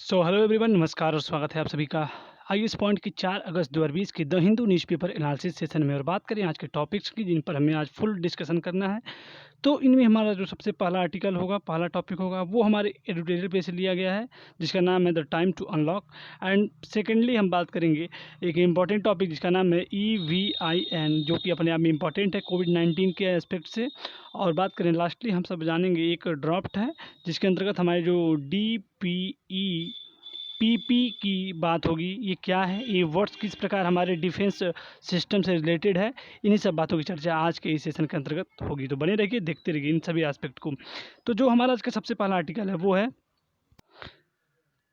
So hello everyone, नमस्कार और स्वागत है आप सभी का आई इस पॉइंट की 4 अगस्त 2020 की the Hindu newspaper analysis session में। और बात करें आज के टॉपिक्स की जिन पर हमें आज फुल डिस्कशन करना है, तो इनमें हमारा जो सबसे पहला आर्टिकल होगा, पहला टॉपिक होगा, वो हमारे एडिटोरियल पे से लिया गया है, जिसका नाम है the time to unlock. And secondly हम बात करेंगे एक इम्पॉर्टेंट टॉपिक जिसका नाम है EVIN, जो कि अपने आप में इम्पॉर्टेंट है कोविड-19 के एस्पेक्ट से। और बात करें लास्टली हम सब जानेंगे एक ड्राफ्ट है जिसके अंतर्गत हमारे जो DPEPP की बात होगी। ये क्या है, ये वर्ड्स किस प्रकार हमारे डिफेंस सिस्टम से रिलेटेड है, इन्हीं सब बातों की चर्चा आज के इस सेशन के अंतर्गत होगी। तो बने रहिए, देखते रहिए इन सभी एस्पेक्ट को। तो जो हमारा आज का सबसे पहला आर्टिकल है वो है,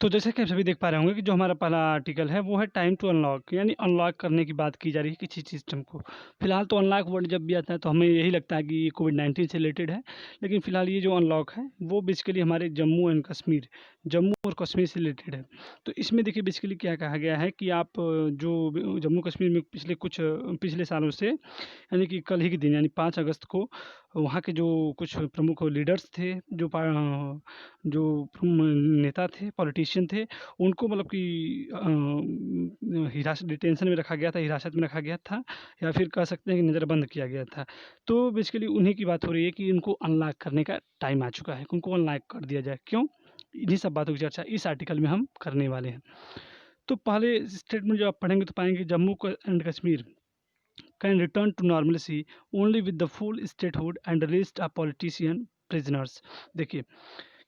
तो जैसे कि आप सभी देख पा रहे होंगे कि जो हमारा पहला आर्टिकल है वो है टाइम टू अनलॉक, यानी अनलॉक करने की बात की जा रही है किसी सिस्टम को। फिलहाल तो अनलॉक वर्ड जब भी आता है तो हमें यही लगता है कि ये कोविड-19 से रिलेटेड है, लेकिन फिलहाल ये जो अनलॉक है वो बेसिकली हमारे जम्मू और कश्मीर से रिलेटेड है। तो इसमें देखिए बेसिकली क्या कहा गया है कि आप जम्मू कश्मीर में पिछले सालों से, यानी कि कल ही के दिन यानी 5 अगस्त को वहाँ के जो कुछ प्रमुख लीडर्स थे, जो नेता थे, पॉलिटिशियन थे, उनको मतलब कि हिरासत डिटेंशन में रखा गया था, हिरासत में रखा गया था, या फिर कह सकते हैं कि नज़रबंद किया गया था। तो बेसिकली उन्हीं की बात हो रही है कि इनको अनलॉक करने का टाइम आ चुका है, उनको अनलॉक कर दिया जाए। क्यों? इन्हीं सब बातों की चर्चा इस आर्टिकल में हम करने वाले हैं। तो पहले स्टेटमेंट जो आप पढ़ेंगे तो पाएंगे Jammu and Kashmir can return to normalcy only with the full statehood and released a politician prisoners. देखिए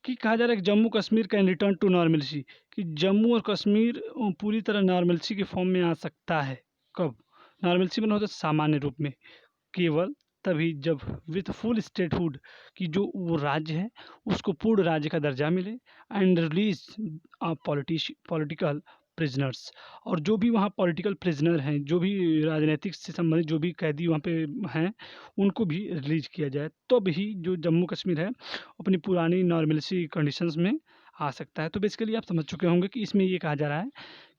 कि कहा जा रहा है कि Jammu Kashmir can return to normalcy, कि जम्मू और कश्मीर पूरी तरह नॉर्मलसी के फॉर्म में आ सकता है। कब? नॉर्मलसी में होता है सामान्य रूप में, केवल तभी जब विथ फुल स्टेटहुड, कि जो वो राज्य है उसको पूर्ण राज्य का दर्जा मिले, एंड रिलीज पॉलिटिकल प्रिजनर्स, और जो भी वहाँ पॉलिटिकल प्रिजनर हैं, जो भी राजनीतिक से संबंधित जो भी कैदी वहाँ पे हैं, उनको भी रिलीज किया जाए, तो भी जो जम्मू कश्मीर है अपनी पुरानी नॉर्मलसी कंडीशंस में आ सकता है। तो बेसिकली आप समझ चुके होंगे कि इसमें ये कहा जा रहा है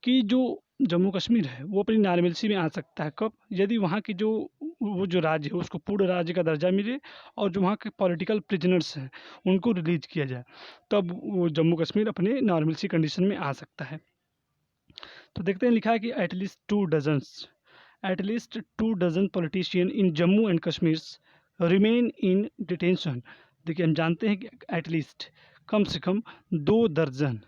कि जो जम्मू कश्मीर है वो अपनी नॉर्मलसी में आ सकता है। कब? यदि वहाँ की वो जो राज्य है उसको पूर्ण राज्य का दर्जा मिले, और जो वहाँ के पॉलिटिकल प्रिजनर्स हैं उनको रिलीज किया जाए, तब वो जम्मू कश्मीर अपने नॉर्मलसी कंडीशन में आ सकता है। तो देखते हैं, लिखा है कि at least two dozen politician in Jammu and Kashmir remain in detention. देखिए हम जानते हैं कि एटलीस्ट कम से कम 2 दर्जन,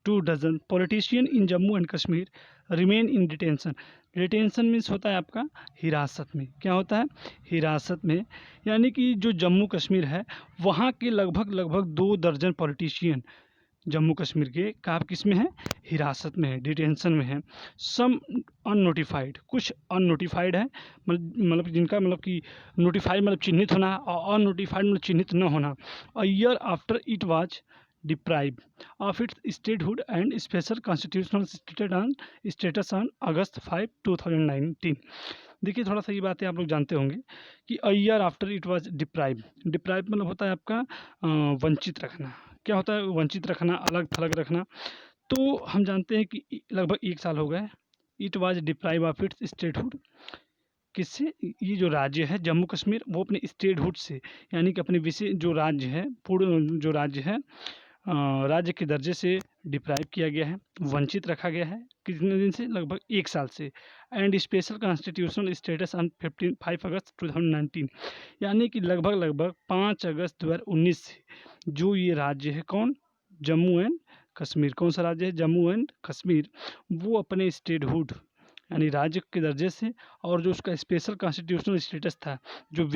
2 dozen politician in Jammu and Kashmir remain in detention. Detention means होता है आपका हिरासत में। क्या होता है? हिरासत में। यानी कि जो जम्मू कश्मीर है वहाँ के लगभग 2 दर्जन पॉलिटिशियन जम्मू कश्मीर के काफ किस में है? हिरासत में है, डिटेंशन में है। सम अननोटिफाइड, कुछ अननोटिफाइड है, मतलब जिनका मतलब कि नोटिफाइड मतलब चिन्हित होना, और अननोटिफाइड मतलब चिन्हित न होना। A year after it was deprive of its statehood and special constitutional status on August 5, 2019। देखिए थोड़ा सा ये बातें आप लोग जानते होंगे कि a year after it was deprive मतलब होता है आपका वंचित रखना। क्या होता है? वंचित रखना, अलग थलग रखना। तो हम जानते हैं कि लगभग 1 साल हो गए, it was deprive of its statehood. किससे? ये जो राज्य है जम्मू कश्मीर वो अपने स्टेटहुड से, यानी कि अपने विशेष जो राज्य है, पूर्ण जो राज्य है, राज्य के दर्जे से डिप्राइव किया गया है, वंचित रखा गया है। कितने दिन से? लगभग 1 साल से। And special constitutional status on 5 अगस्त 2019, यानी कि लगभग 5 अगस्त 2019 से जो ये राज्य है, कौन? जम्मू एंड कश्मीर। कौन सा राज्य है? जम्मू एंड कश्मीर। वो अपने स्टेटहुड यानी राज्य के दर्जे से, और जो उसका स्पेशल कॉन्स्टिट्यूशनल स्टेटस था, जो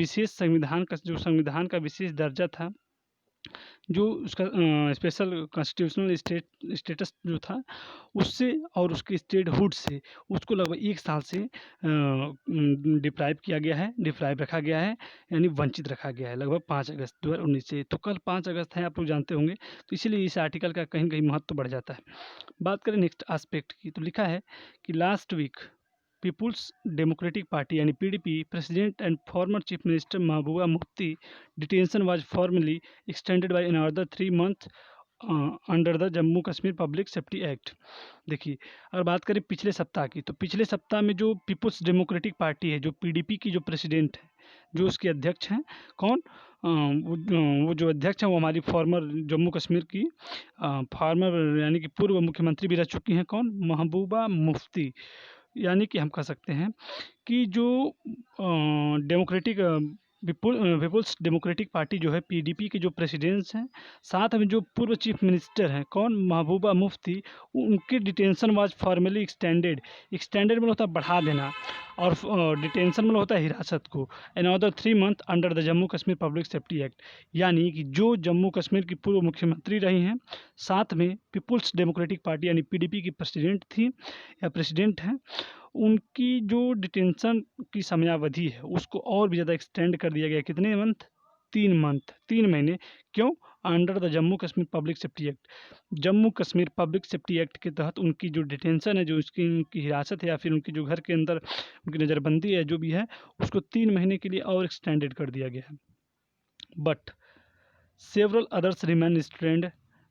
संविधान का विशेष दर्जा था, जो उसका स्पेशल कॉन्स्टिट्यूशनल स्टेटस जो था, उससे और उसके स्टेटहुड से उसको लगभग 1 साल से डिप्राइव किया गया है, डिप्राइव रखा गया है, यानी वंचित रखा गया है लगभग 5 अगस्त 2019 से। तो कल 5 अगस्त है, आप लोग जानते होंगे, तो इसीलिए इस आर्टिकल का कहीं न कहीं महत्व बढ़ जाता है। बात करें नेक्स्ट एस्पेक्ट की, तो लिखा है कि last week peoples democratic party यानी PDP president and former chief minister Mehbooba Mufti detention was formally extended by another 3 month under the Jammu Kashmir public safety act. देखिए अगर बात करें पिछले सप्ताह की, तो पिछले सप्ताह में जो पीपुल्स डेमोक्रेटिक पार्टी है, जो PDP की जो प्रेसिडेंट है, जो उसके अध्यक्ष हैं, कौन? वो जो अध्यक्ष हैं वो हमारी फॉर्मर जम्मू कश्मीर की फॉर्मर यानी कि पूर्व मुख्यमंत्री भी रह चुकी हैं। कौन? महबूबा मुफ्ती। यानी कि हम कह सकते हैं कि जो डेमोक्रेटिक पीपुल्स डेमोक्रेटिक पार्टी जो है पीडीपी के जो प्रेसिडेंट्स हैं, साथ में जो पूर्व चीफ मिनिस्टर हैं कौन? महबूबा मुफ्ती, उनकी detention was formally extended. Extended मतलब होता है बढ़ा देना, और डिटेंशन मतलब होता है हिरासत को, another 3 month under the Jammu Kashmir public safety act. यानी कि जो जम्मू कश्मीर की पूर्व मुख्यमंत्री रही हैं, साथ में पीपुल्स डेमोक्रेटिक पार्टी यानी पीडीपी की प्रेसिडेंट थी या प्रेसिडेंट हैं, उनकी जो डिटेंशन की समयावधि है उसको और भी ज़्यादा एक्सटेंड कर दिया गया। कितने मंथ? 3 मंथ, 3 महीने। क्यों? Under the Jammu Kashmir public safety act. Jammu Kashmir public safety act के तहत उनकी जो डिटेंशन है, जो उसकी उनकी हिरासत है या फिर उनकी जो घर के अंदर उनकी नज़रबंदी है जो भी है, उसको 3 महीने के लिए और एक्सटेंडेड कर दिया गया है। But several others remain restrained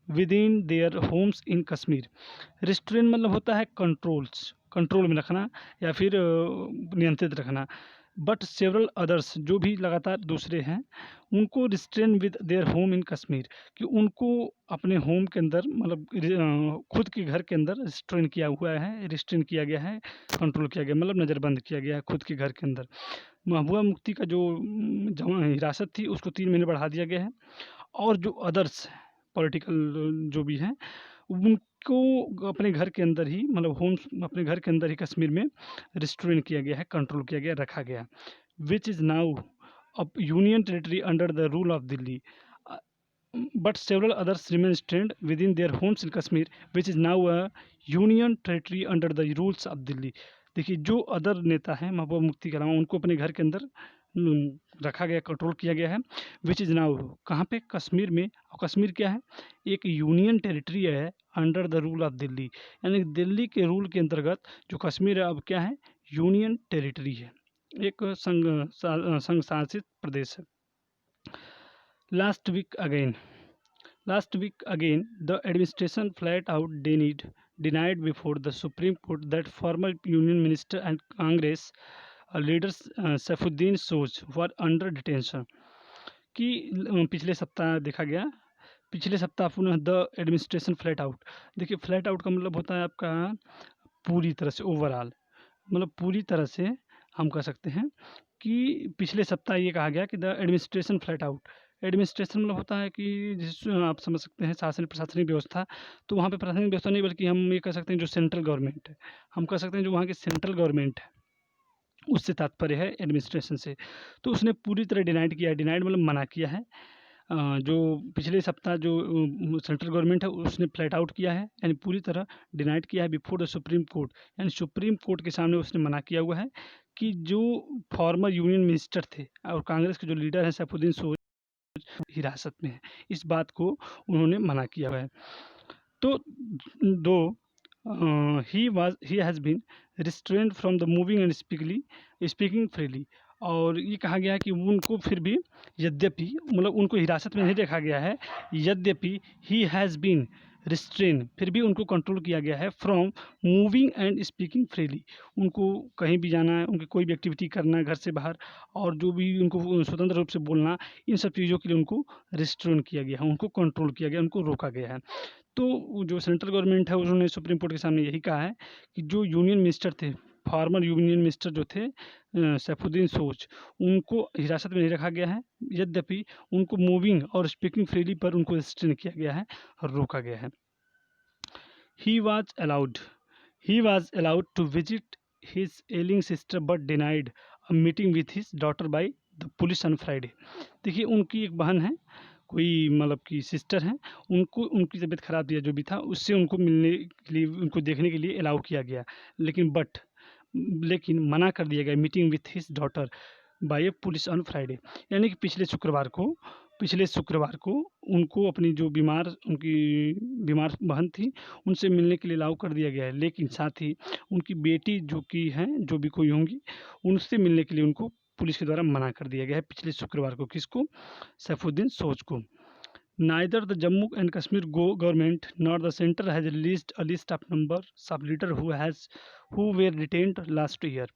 with in their homes in Kashmir. Restrain मतलब होता है कंट्रोल्स, कंट्रोल में रखना या फिर नियंत्रित रखना। बट सेवरल अदर्स जो भी लगातार दूसरे हैं, उनको restrain with their home in Kashmir, कि उनको अपने होम के अंदर मतलब खुद के घर के अंदर रिस्ट्रेन किया हुआ है, रिस्ट्रेन किया गया है, कंट्रोल किया गया, मतलब नज़रबंद किया गया है खुद के घर के अंदर। महबूबा मुफ्ती का जो हिरासत थी उसको 3 महीने बढ़ा दिया गया है। और जो अदर्स पॉलिटिकल जो भी हैं, उनको अपने घर के अंदर ही मतलब होम्स अपने घर के अंदर ही कश्मीर में रिस्ट्रेन किया गया है, कंट्रोल किया गया, रखा गया, विच इज़ नाउ अब union territory under the rule of Delhi. But several others remain stand with in their homes in Kashmir which is now a union territory under the rules of Delhi. देखिए जो अदर नेता हैं महबूबा मुफ्ती के अलावा, उनको अपने घर के अंदर रखा गया, कंट्रोल किया गया है, विच इज़ नाउ कहाँ पे? कश्मीर में। और कश्मीर क्या है? एक यूनियन टेरिटरी है under the rule of Delhi, यानी दिल्ली के रूल के अंतर्गत जो कश्मीर है अब क्या है? यूनियन टेरिटरी है, एक संघ शासित प्रदेश है। Last week again the administration flat out denied before the Supreme Court that former Union Minister and Congress leaders Saifuddin Sooj were under detention। कि पिछले सप्ताह देखा गया, पिछले सप्ताह पुनः द एडमिनिस्ट्रेशन फ्लैट आउट। देखिए फ्लैट आउट का मतलब होता है आपका पूरी तरह से, ओवरऑल, मतलब पूरी तरह से हम कह सकते हैं कि पिछले सप्ताह ये कहा गया कि the administration flat out. Administration मतलब होता है कि जिस आप समझ सकते हैं शासन प्रशासनिक व्यवस्था, तो वहाँ पे प्रशासनिक व्यवस्था नहीं बल्कि हम ये कह सकते हैं जो सेंट्रल गवर्नमेंट है, हम कह सकते हैं जो वहाँ की सेंट्रल गवर्नमेंट है, उससे तात्पर्य है एडमिनिस्ट्रेशन से। तो उसने पूरी तरह डिनाइड किया, डिनाइड मतलब मना किया है। जो पिछले सप्ताह जो सेंट्रल गवर्नमेंट है उसने फ्लैट आउट किया है, यानी पूरी तरह डिनाइड किया है बिफोर द सुप्रीम कोर्ट, यानी सुप्रीम कोर्ट के सामने उसने मना किया हुआ है कि जो फॉर्मर यूनियन मिनिस्टर थे और कांग्रेस के जो लीडर हैं सैफुद्दीन सोज हिरासत में है, इस बात को उन्होंने मना किया हुआ है। तो दो ही has been restrained from the moving and speaking freely. और ये कहा गया है कि उनको फिर भी यद्यपि मतलब उनको हिरासत में नहीं रखा गया है, यद्यपि ही हैज़ बीन रिस्ट्रेन, फिर भी उनको कंट्रोल किया गया है from moving and speaking freely. उनको कहीं भी जाना है, उनकी कोई भी एक्टिविटी करना है घर से बाहर, और जो भी उनको स्वतंत्र रूप से बोलना, इन सब चीज़ों के लिए उनको रिस्ट्रेन किया गया है, उनको कंट्रोल किया गया, उनको रोका गया है। तो जो सेंट्रल गवर्नमेंट है उन्होंने सुप्रीम कोर्ट के सामने यही कहा है कि जो यूनियन मिनिस्टर थे, फॉर्मर यूनियन मिनिस्टर जो थे सैफुद्दीन सोज, उनको हिरासत में नहीं रखा गया है, यद्यपि उनको मूविंग और स्पीकिंग फ्रीली पर उनको रिस्ट्रेन किया गया है और रोका गया है। He was allowed to visit his ailing sister but denied a meeting with his daughter by the police on Friday. देखिए उनकी एक बहन है, कोई मतलब कि सिस्टर हैं, उनको उनकी तबीयत ख़राब या जो भी था उससे उनको मिलने के लिए, उनको देखने के लिए अलाउ किया गया, लेकिन मना कर दिया गया meeting with his daughter by a police on Friday. यानी कि पिछले शुक्रवार को उनको अपनी जो उनकी बीमार बहन थी उनसे मिलने के लिए अलाउ कर दिया गया है, लेकिन साथ ही उनकी बेटी जो कि हैं, जो भी कोई होंगी, उनसे मिलने के लिए उनको पुलिस के द्वारा मना कर दिया गया है पिछले शुक्रवार को। किसको? सैफुद्दीन सोज को। Neither the Jammu and Kashmir government nor the center has released a list of numbers of leaders who were detained last year.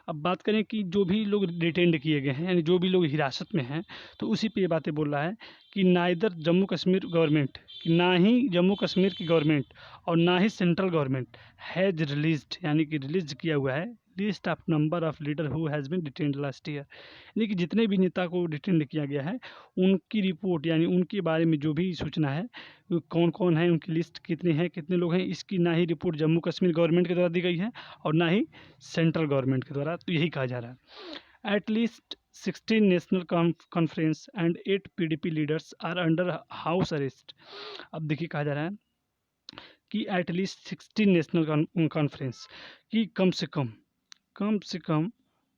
अब बात करें कि जो भी लोग डिटेंड किए गए हैं यानी जो भी लोग हिरासत में हैं, तो उसी पे ये बातें बोल रहा है कि नाइदर जम्मू कश्मीर गवर्नमेंट, कि ना ही जम्मू कश्मीर की गवर्नमेंट और ना ही सेंट्रल गवर्नमेंट हैज़ रिलीज्ड यानी कि रिलीज किया हुआ है list of number of leader who has been detained last year, यानी कि जितने भी नेता को डिटेंड किया गया है उनकी रिपोर्ट यानी उनके बारे में जो भी सूचना है, कौन कौन है, उनकी लिस्ट कितनी है, कितने लोग हैं, इसकी ना ही रिपोर्ट जम्मू कश्मीर गवर्नमेंट के द्वारा दी गई है और ना ही सेंट्रल गवर्नमेंट के द्वारा। तो यही कहा जा रहा है at least 16 national conference and 8 PDP leaders are under house arrest. अब देखिए कहा जा रहा है कि एट लीस्ट 16 नेशनल कॉन्फ्रेंस की कम से कम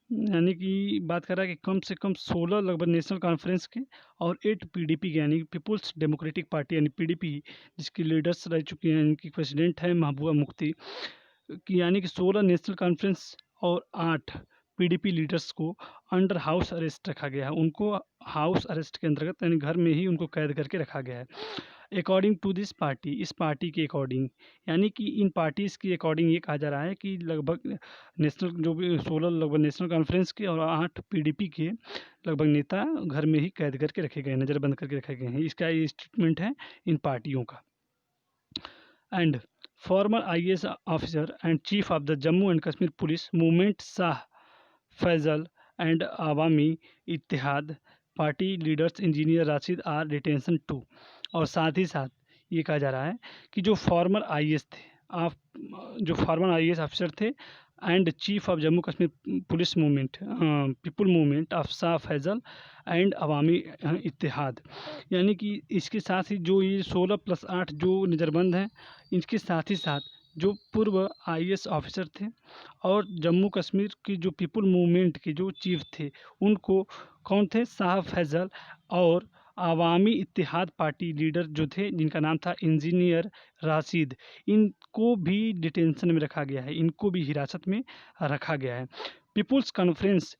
यानी कि बात कर रहा है कि कम से कम 16 लगभग नेशनल कॉन्फ्रेंस के और 8 पीडीपी के यानी पीपुल्स डेमोक्रेटिक पार्टी यानी पीडीपी जिसकी लीडर्स रह चुके हैं, इनकी प्रेसिडेंट है महबूबा मुफ्ती की, यानी कि 16 नेशनल कॉन्फ्रेंस और 8 पीडीपी लीडर्स को अंडर हाउस अरेस्ट रखा गया है। उनको हाउस अरेस्ट के अंतर्गत यानी घर में ही उनको कैद करके रखा गया है। अकॉर्डिंग टू दिस पार्टी, इस पार्टी के अकॉर्डिंग यानी कि इन पार्टीज़ के अकॉर्डिंग ये कहा जा रहा है कि लगभग नेशनल जो भी 16 लगभग नेशनल कॉन्फ्रेंस के और 8 पीडीपी के लगभग नेता घर में ही कैद करके रखे गए, नज़रबंद करके रखे गए हैं। इसका ये स्टेटमेंट है इन पार्टियों का। And former IAS officer and chief of the Jammu and Kashmir police movement Shah Faesal and Awami Ittehad party leaders engineer Rashid are detention too. और साथ ही साथ ये कहा जा रहा है कि जो फॉर्मर IAS थे, आप जो फॉर्मर IAS ऑफिसर थे and chief of Jammu Kashmir police movement people movement of Shah Faesal and Awami Ittehad, यानी कि इसके साथ ही जो ये 16+8 जो नज़रबंद हैं, इनके साथ ही साथ जो पूर्व IAS ऑफिसर थे और जम्मू कश्मीर की जो पीपल मूवमेंट के जो चीफ थे उनको कौन थे, शाह फैजल और अवामी इत्तेहाद पार्टी लीडर जो थे जिनका नाम था इंजीनियर राशिद, इनको भी डिटेंशन में रखा गया है, इनको भी हिरासत में रखा गया है। People's conference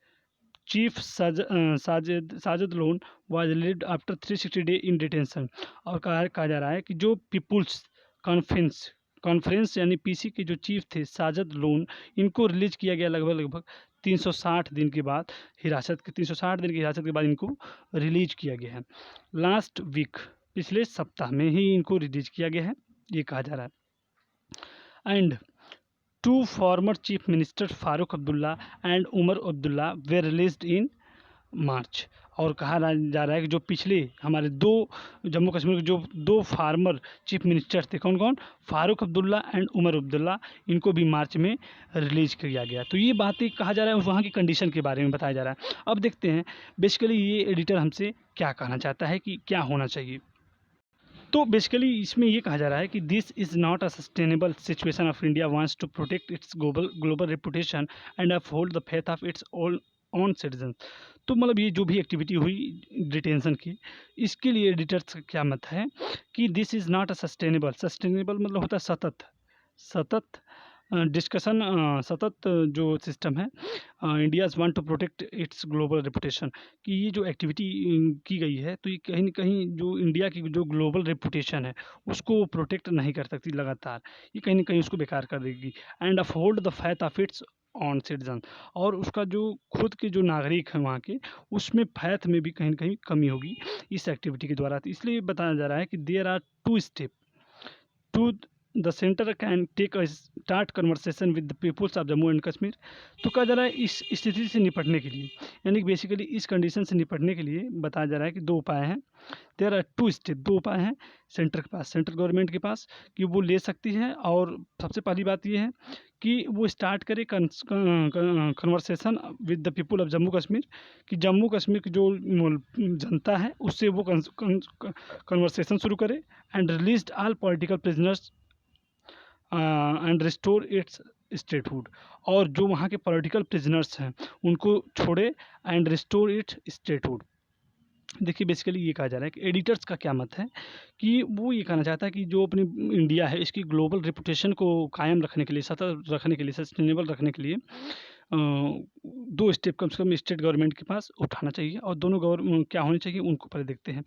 chief Sajid Lone was relieved after 360 day in detention. और कहा जा रहा है कि जो पीपुल्स कॉन्फ्रेंस यानी पीसी के जो चीफ थे साजिद लोन, इनको रिलीज किया गया लगभग 360 दिन के बाद, 360 दिन की हिरासत के बाद इनको रिलीज किया गया है। लास्ट वीक पिछले सप्ताह में ही इनको रिलीज किया गया है, ये कहा जा रहा है। And 2 former chief minister Farooq Abdullah and Omar Abdullah were released in March. और कहा जा रहा है कि जो पिछले हमारे 2 जम्मू कश्मीर के जो 2 फार्मर चीफ मिनिस्टर थे, कौन कौन, फारूक अब्दुल्ला एंड उमर अब्दुल्ला, इनको भी मार्च में रिलीज किया गया। तो ये बातें कहा जा रहा है वहाँ की कंडीशन के बारे में बताया जा रहा है। अब देखते हैं बेसिकली ये एडिटर हमसे क्या कहना चाहता है कि क्या होना चाहिए। तो बेसिकली इसमें ये कहा जा रहा है कि this is not a sustainable situation of India wants to protect its global reputation and uphold the faith of its on citizen. तो मतलब ये जो भी एक्टिविटी हुई डिटेंशन की, इसके लिए एडिटर्स का क्या मत है कि this is not a sustainable मतलब होता है सतत डिस्कशन, सतत जो सिस्टम है, India's want to protect its global reputation, कि ये जो एक्टिविटी की गई है तो ये कहीं न कहीं जो इंडिया की जो ग्लोबल रेपुटेशन है उसको प्रोटेक्ट नहीं कर सकती लगातार, ये कहीं न कहीं उसको बेकार कर देगी। And uphold the faith of its on citizen, और उसका जो खुद के जो नागरिक हैं वहाँ के, उसमें फैथ में भी कहीं न कहीं कमी होगी इस एक्टिविटी के द्वारा। तो इसलिए बताया जा रहा है कि there are 2 step to the centre can take a start conversation with the peoples of Jammu and Kashmir. तो कहा जा रहा है इस स्थिति से निपटने के लिए, यानी कि बेसिकली इस कंडीशन से निपटने के लिए बताया जा रहा है कि 2 उपाय हैं। देयर आर 2 स्टेप, 2 उपाय हैं सेंटर के पास, सेंट्रल गवर्नमेंट के पास, कि वो ले सकती है। और सबसे पहली बात ये है कि वो स्टार्ट करे conversation with the people of Jammu Kashmir, कि जम्मू कश्मीर की जो जनता है उससे वो कन्वर्सेशन शुरू करे। And release all political prisoners and restore it's statehood, और जो वहाँ के पॉलिटिकल प्रिजनर्स हैं उनको छोड़े एंड रिस्टोर इट्स स्टेटहुड। देखिए बेसिकली ये कहा जा रहा है कि एडिटर्स का क्या मत है कि वो ये कहना चाहता है कि जो अपनी इंडिया है इसकी ग्लोबल रेपुटेशन को कायम रखने के लिए, सतत रखने के लिए, सस्टेनेबल रखने के लिए 2 स्टेप कम से कम स्टेट गवर्नमेंट के पास उठाना चाहिए और दोनों क्या होने चाहिए उनको पहले देखते हैं।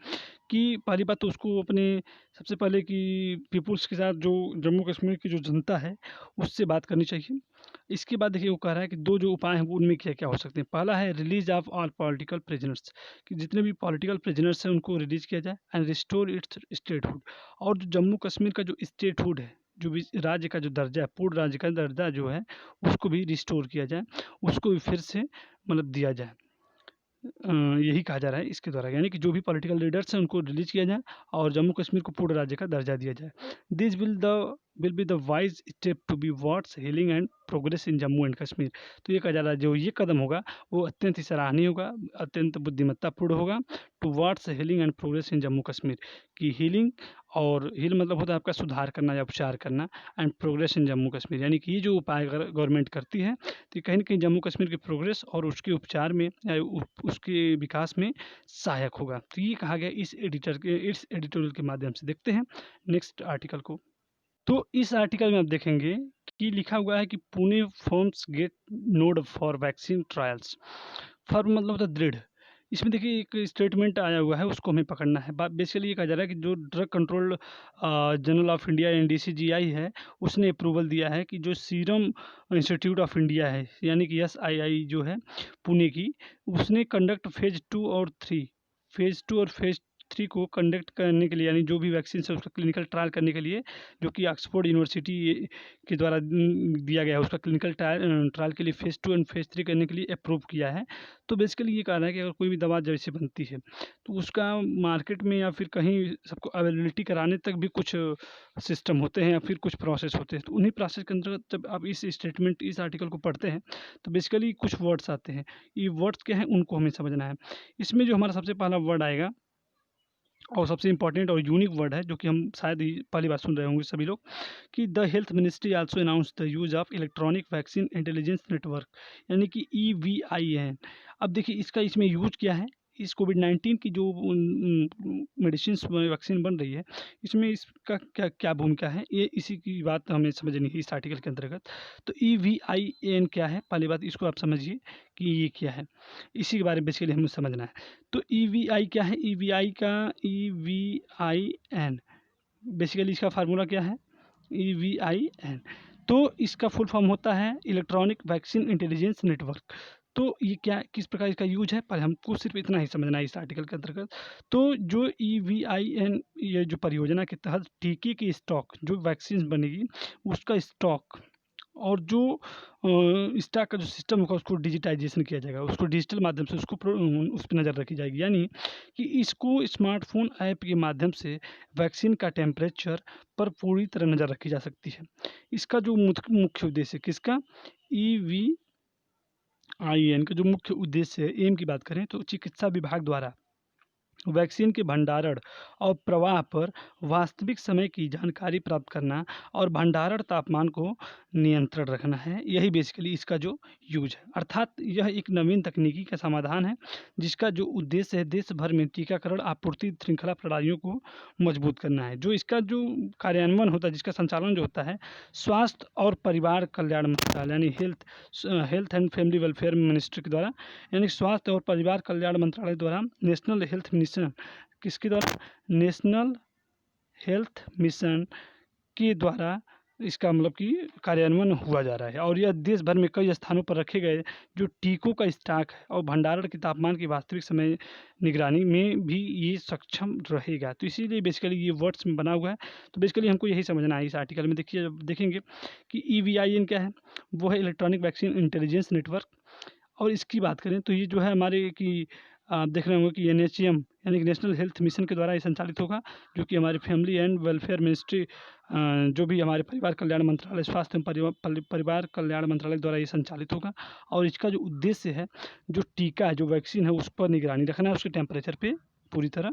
कि पहली बात तो उसको अपने सबसे पहले कि पीपुल्स के साथ जो जम्मू कश्मीर की जो जनता है उससे बात करनी चाहिए। इसके बाद देखिए वो कह रहा है कि 2 जो उपाय हैं वो उनमें क्या-क्या हो सकते हैं। पहला है release of all political prisoners, कि जितने भी पॉलिटिकल प्रिजनर्स हैं उनको रिलीज़ किया जाए एंड रिस्टोर इट्स स्टेटहुड। और जो जम्मू कश्मीर का जो स्टेटहुड है, जो भी राज्य का जो दर्जा है, पूर्ण राज्य का दर्जा जो है उसको भी रिस्टोर किया जाए, उसको भी फिर से मतलब दिया जाए। यही कहा जा रहा है इसके द्वारा, यानी कि जो भी पॉलिटिकल लीडर्स हैं उनको रिलीज़ किया जाए और जम्मू कश्मीर को पूर्ण राज्य का दर्जा दिया जाए। This will be the wise step to be what's healing and progress in Jammu and Kashmir. तो ये कहा जा रहा है जो ये कदम होगा वो अत्यंत ही सराहनीय होगा, अत्यंत बुद्धिमत्तापूर्ण होगा to what's healing and progress in Jammu Kashmir, की हीलिंग और हील मतलब होता है आपका सुधार करना या उपचार करना and progress in Jammu Kashmir, यानी कि ये जो उपाय अगर गवर्नमेंट करती है तो ये कहीं न कहीं जम्मू कश्मीर की प्रोग्रेस और उसके उपचार में या उसके विकास में सहायक होगा। तो ये कहा गया इस एडिटोरियल के माध्यम से। देखते हैं नेक्स्ट आर्टिकल को। तो इस आर्टिकल में आप देखेंगे कि लिखा हुआ है कि Pune firms get nod for vaccine trials. Firm मतलब होता है दृढ़। इसमें देखिए एक स्टेटमेंट आया हुआ है उसको हमें पकड़ना है। बेसिकली ये कहा जा रहा है कि जो drug control general of India NDCGI है उसने अप्रूवल दिया है कि जो सीरम इंस्टीट्यूट ऑफ इंडिया है यानी कि एसआईआई जो है पुणे की, उसने कंडक्ट फेज़ 2 और फेज़ 3 को कंडक्ट करने के लिए, यानी जो भी वैक्सीन है उसका क्लिनिकल ट्रायल करने के लिए, जो कि ऑक्सफोर्ड यूनिवर्सिटी के द्वारा दिया गया है, उसका क्लिनिकल ट्रायल के लिए फेज़ 2 एंड फेज़ 3 करने के लिए अप्रूव किया है। तो बेसिकली ये कह रहा है कि अगर कोई भी दवा जैसे बनती है तो उसका मार्केट में या फिर कहीं सबको अवेलेबिलिटी कराने तक भी कुछ सिस्टम होते हैं या फिर कुछ प्रोसेस होते हैं। तो उन्हीं प्रोसेस के अंतर्गत जब आप इस आर्टिकल को पढ़ते हैं तो बेसिकली कुछ वर्ड्स आते हैं। ये वर्ड्स क्या हैं उनको हमें समझना है। इसमें जो हमारा सबसे पहला वर्ड आएगा और सबसे इम्पोर्टेंट और यूनिक वर्ड है जो कि हम शायद ही पहली बार सुन रहे होंगे सभी लोग, कि the health ministry also announce the use of electronic vaccine intelligence network, यानी कि EVIN। अब देखिए इसका इसमें यूज क्या है, इस कोविड-19 की जो मेडिसिन्स वैक्सीन बन रही है इसमें इसका क्या क्या भूमिका है, ये इसी की बात हमें समझनी है इस आर्टिकल के अंतर्गत। तो EVIN क्या है, पहली बात इसको आप समझिए कि ये क्या है, इसी के बारे में बेसिकली हमें समझना है। तो EVI क्या है, EVIN बेसिकली इसका फार्मूला क्या है, EVIN। तो इसका फुल फॉर्म होता है इलेक्ट्रॉनिक वैक्सीन इंटेलिजेंस नेटवर्क। तो ये क्या किस प्रकार इसका यूज है, पर हमको सिर्फ इतना ही समझना है इस आर्टिकल के अंतर्गत। तो जो EVIN ये जो परियोजना के तहत टीके की स्टॉक जो वैक्सीन बनेगी उसका स्टॉक और जो स्टॉक का जो सिस्टम होगा उसको डिजिटाइजेशन किया जाएगा, उसको डिजिटल माध्यम से उस पर नज़र रखी जाएगी, यानी कि इसको स्मार्टफोन ऐप के माध्यम से वैक्सीन का टेम्परेचर पर पूरी तरह नज़र रखी जा सकती है। इसका जो मुख्य उद्देश्य किसका, EVIN का जो मुख्य उद्देश्य है, एम की बात करें तो चिकित्सा विभाग द्वारा वैक्सीन के भंडारण और प्रवाह पर वास्तविक समय की जानकारी प्राप्त करना और भंडारण तापमान को नियंत्रण रखना है, यही बेसिकली इसका जो यूज है। अर्थात यह एक नवीन तकनीकी का समाधान है जिसका जो उद्देश्य है देश भर में टीकाकरण आपूर्ति श्रृंखला प्रणालियों को मजबूत करना है। जो इसका जो कार्यान्वयन होता है, जिसका संचालन जो होता है, स्वास्थ्य और परिवार कल्याण मंत्रालय यानी health and family welfare ministry के द्वारा, यानी स्वास्थ्य और परिवार कल्याण मंत्रालय द्वारा नेशनल हेल्थ मिशन, किसके द्वारा, नेशनल हेल्थ मिशन के द्वारा इसका मतलब कि कार्यान्वयन हुआ जा रहा है। और यह देश भर में कई स्थानों पर रखे गए जो टीकों का स्टॉक है और भंडारण के तापमान की वास्तविक समय निगरानी में भी ये सक्षम रहेगा। तो इसीलिए बेसिकली ये वर्ड्स में बना हुआ है। तो बेसिकली हमको यही समझना है इस आर्टिकल में। देखिए जब देखेंगे कि EVIN क्या है, वो है इलेक्ट्रॉनिक वैक्सीन इंटेलिजेंस नेटवर्क। और इसकी बात करें तो ये जो है हमारे कि आप देख रहे होंगे कि NHM यानी कि नेशनल हेल्थ मिशन के द्वारा ये संचालित होगा, जो कि हमारी फैमिली एंड वेलफेयर मिनिस्ट्री जो भी हमारे परिवार कल्याण मंत्रालय, स्वास्थ्य एवं परिवार कल्याण मंत्रालय द्वारा ये संचालित होगा। और इसका जो उद्देश्य है, जो टीका है, जो वैक्सीन है, उस पर निगरानी रखना है, उसके टेम्परेचर पे पूरी तरह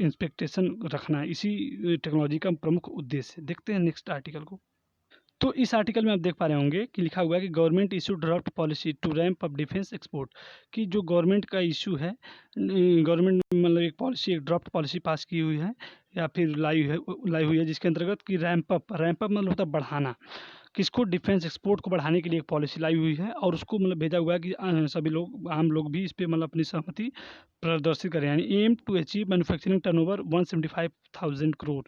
इंस्पेक्टेशन रखना है। इसी टेक्नोलॉजी का प्रमुख उद्देश्य है। देखते हैं नेक्स्ट आर्टिकल को। तो इस आर्टिकल में आप देख पा रहे होंगे कि लिखा हुआ है कि government issue draft policy to ramp up defence export, कि जो गवर्नमेंट का इशू है, गवर्नमेंट मतलब एक पॉलिसी, एक ड्राफ्ट पॉलिसी पास की हुई है या फिर लाई हुई है जिसके अंतर्गत कि रैम्प अप मतलब होता है बढ़ाना, किसको, डिफेंस एक्सपोर्ट को बढ़ाने के लिए एक पॉलिसी लाई हुई है और उसको मतलब भेजा हुआ है कि सभी लोग, आम लोग भी इस पे मतलब अपनी सहमति प्रदर्शित करें। यानी aim to achieve manufacturing turnover 175,000 crore.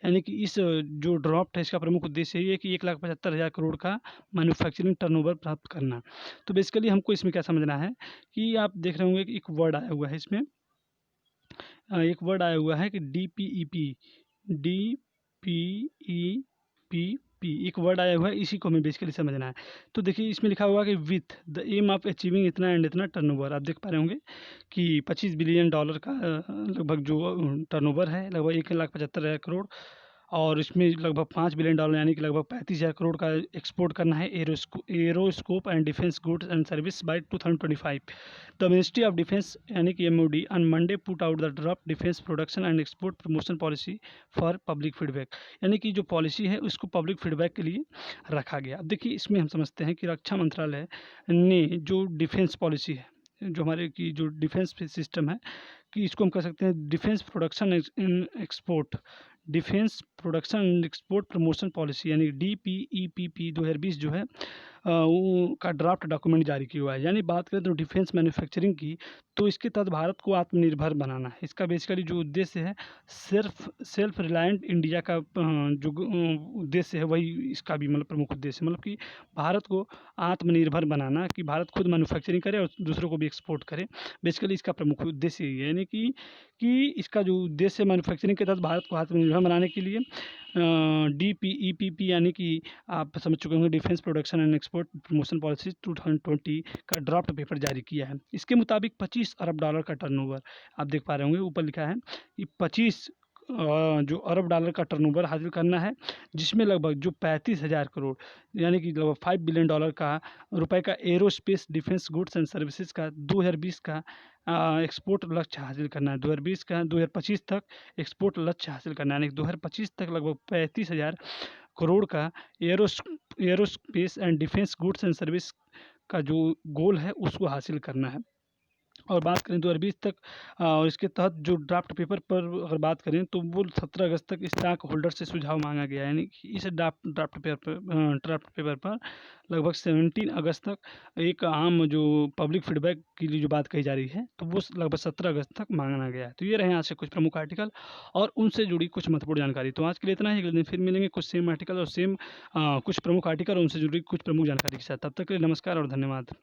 यानी कि इस जो ड्राफ्ट है इसका प्रमुख उद्देश्य ये है कि 1,75,000 करोड़ का मैन्युफैक्चरिंग टर्नओवर प्राप्त करना। तो बेसिकली हमको इसमें क्या समझना है कि आप देख रहे होंगे कि एक वर्ड आया हुआ है इसमें, एक वर्ड आया हुआ है कि DPEP, DPEPP एक वर्ड आया हुआ है, इसी को हमें बेसिकली समझना है। तो देखिए इसमें लिखा हुआ है कि with the aim of achieving इतना एंड इतना टर्नओवर, आप देख पा रहे होंगे कि $25 बिलियन का लगभग जो टर्नओवर है, लगभग 1,75,000 करोड़, और इसमें लगभग $5 बिलियन यानी कि लगभग 35,000 करोड़ का एक्सपोर्ट करना है aerospace and defence goods and service by 2025। The ministry of defence यानी कि MOD on Monday put out the draft defence production and export promotion policy for public feedback. यानी कि जो पॉलिसी है उसको पब्लिक फीडबैक के लिए रखा गया। अब देखिए इसमें हम समझते हैं कि रक्षा मंत्रालय ने जो डिफेंस पॉलिसी है, जो हमारे की जो डिफेंस सिस्टम है, कि इसको हम कह सकते हैं defence production in export, defence production and export promotion policy यानी DPEPP 2020 जो है वो का ड्राफ्ट डॉक्यूमेंट जारी किया हुआ है। यानी बात करें तो डिफेंस मैन्युफैक्चरिंग की, तो इसके तहत भारत को आत्मनिर्भर बनाना है। इसका बेसिकली जो उद्देश्य है सेल्फ रिलायंट इंडिया का जो उद्देश्य है वही इसका भी मतलब प्रमुख उद्देश्य है, मतलब कि भारत को आत्मनिर्भर बनाना, कि भारत खुद मैन्युफैक्चरिंग करे और दूसरों को भी एक्सपोर्ट करे। बेसिकली इसका प्रमुख उद्देश्य यही है। यानी कि इसका जो उद्देश्य है मैन्युफैक्चरिंग के तहत भारत को आत्मनिर्भर बनाने के लिए DPEPP यानी कि आप समझ चुके होंगे defence production and export promotion policy 2020 का ड्राफ्ट पेपर जारी किया है। इसके मुताबिक $25 अरब का टर्नओवर, आप देख पा रहे होंगे ऊपर लिखा है कि 25 जो अरब डॉलर का टर्नओवर हासिल करना है, जिसमें लगभग जो 35,000 करोड़ यानी कि लगभग $5 बिलियन का रुपए का aerospace defence goods and services का 2020 का एक्सपोर्ट लक्ष्य हासिल करना है। 2020 का 2025 तक एक्सपोर्ट लक्ष्य हासिल करना है, यानी कि 2025 तक लगभग 35,000 करोड़ का aerospace and defence goods and service का जो गोल है उसको हासिल करना है। और बात करें 2020 तक और इसके तहत जो ड्राफ्ट पेपर पर अगर बात करें तो वो 17 अगस्त तक स्टॉक होल्डर से सुझाव मांगा गया है। यानी कि इस ड्राफ्ट पेपर पर लगभग 17 अगस्त तक एक आम जो पब्लिक फीडबैक के लिए जो बात कही जा रही है, तो वो लगभग 17 अगस्त तक मांगा गया है। तो ये रहे यहाँ से कुछ प्रमुख आर्टिकल और उनसे जुड़ी कुछ महत्वपूर्ण जानकारी। तो आज के लिए इतना ही, अगले दिन फिर मिलेंगे कुछ सेम आर्टिकल और सेम कुछ प्रमुख आर्टिकल और उनसे जुड़ी कुछ प्रमुख जानकारी के साथ। तब तक के लिए नमस्कार और धन्यवाद।